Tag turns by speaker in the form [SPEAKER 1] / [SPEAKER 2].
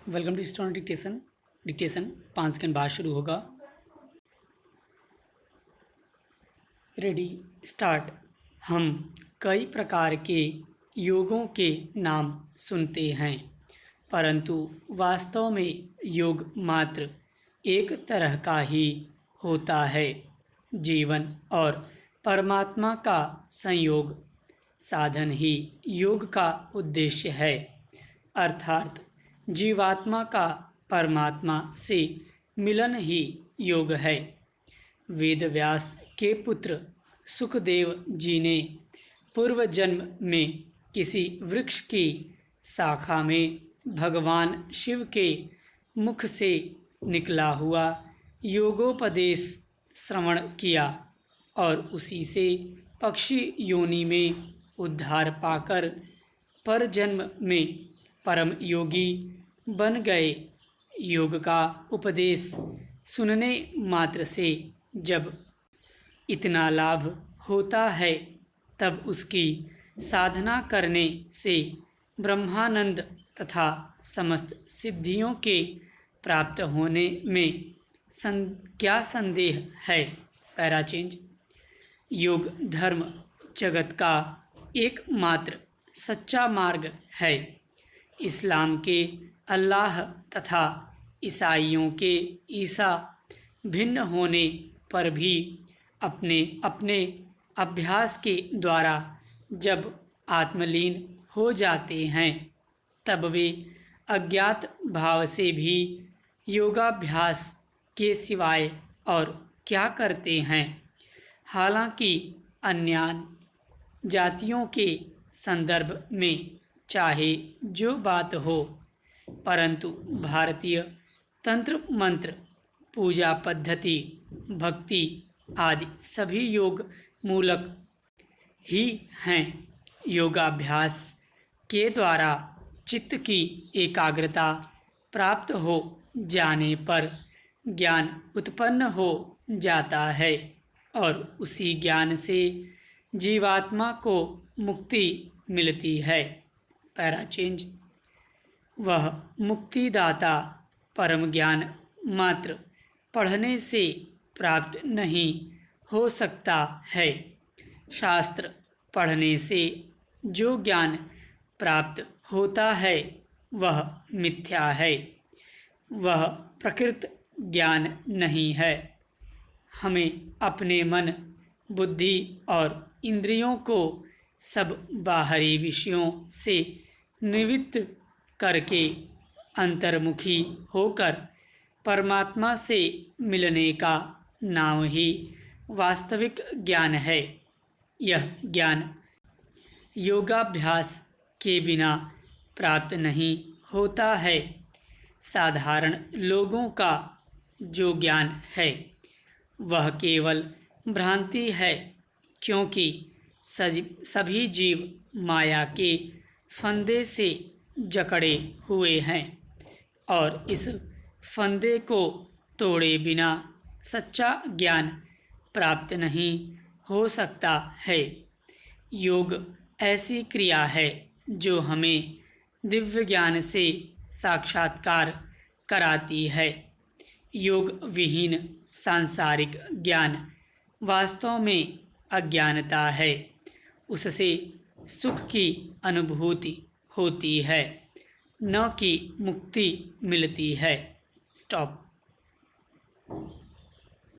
[SPEAKER 1] Welcome to student dictation 5 second बाद शुरू होगा। Ready start. हम कई प्रकार के योगों के नाम सुनते हैं, परंतु वास्तव में योग मात्र एक तरह का ही होता है। जीवन और परमात्मा का संयोग साधन ही योग का उद्देश्य है, अर्थात जीवात्मा का परमात्मा से मिलन ही योग है। वेदव्यास के पुत्र सुखदेव जी ने पूर्व जन्म में किसी वृक्ष की शाखा में भगवान शिव के मुख से निकला हुआ योगोपदेश श्रवण किया और उसी से पक्षी योनि में उद्धार पाकर परजन्म में परम योगी बन गए। योग का उपदेश सुनने मात्र से जब इतना लाभ होता है, तब उसकी साधना करने से ब्रह्मानंद तथा समस्त सिद्धियों के प्राप्त होने में क्या संदेह है। Para change. योग धर्म जगत का एकमात्र सच्चा मार्ग है। इस्लाम के अल्लाह तथा ईसाइयों के ईसा भिन्न होने पर भी अपने अपने अभ्यास के द्वारा जब आत्मलीन हो जाते हैं, तब वे अज्ञात भाव से भी योगाभ्यास के सिवाय और क्या करते हैं। हालांकि अन्य जातियों के संदर्भ में चाहे जो बात हो, परंतु भारतीय तंत्र मंत्र, पूजा पद्धति, भक्ति आदि सभी योग मूलक ही हैं। योगाभ्यास के द्वारा चित्त की एकाग्रता प्राप्त हो जाने पर ज्ञान उत्पन्न हो जाता है और उसी ज्ञान से जीवात्मा को मुक्ति मिलती है। Para change. वह मुक्तिदाता परम ज्ञान मात्र पढ़ने से प्राप्त नहीं हो सकता है। शास्त्र पढ़ने से जो ज्ञान प्राप्त होता है वह मिथ्या है, वह प्रकृत ज्ञान नहीं है। हमें अपने मन, बुद्धि और इंद्रियों को सब बाहरी विषयों से निवृत्त करके अंतर्मुखी होकर परमात्मा से मिलने का नाम ही वास्तविक ज्ञान है। यह ज्ञान योगाभ्यास के बिना प्राप्त नहीं होता है। साधारण लोगों का जो ज्ञान है वह केवल भ्रांति है, क्योंकि सभी जीव माया के फंदे से जकड़े हुए हैं और इस फंदे को तोड़े बिना सच्चा ज्ञान प्राप्त नहीं हो सकता है। योग ऐसी क्रिया है जो हमें दिव्य ज्ञान से साक्षात्कार कराती है। योग विहीन सांसारिक ज्ञान वास्तव में अज्ञानता है। उससे सुख की अनुभूति होती है, न कि मुक्ति मिलती है। स्टॉप।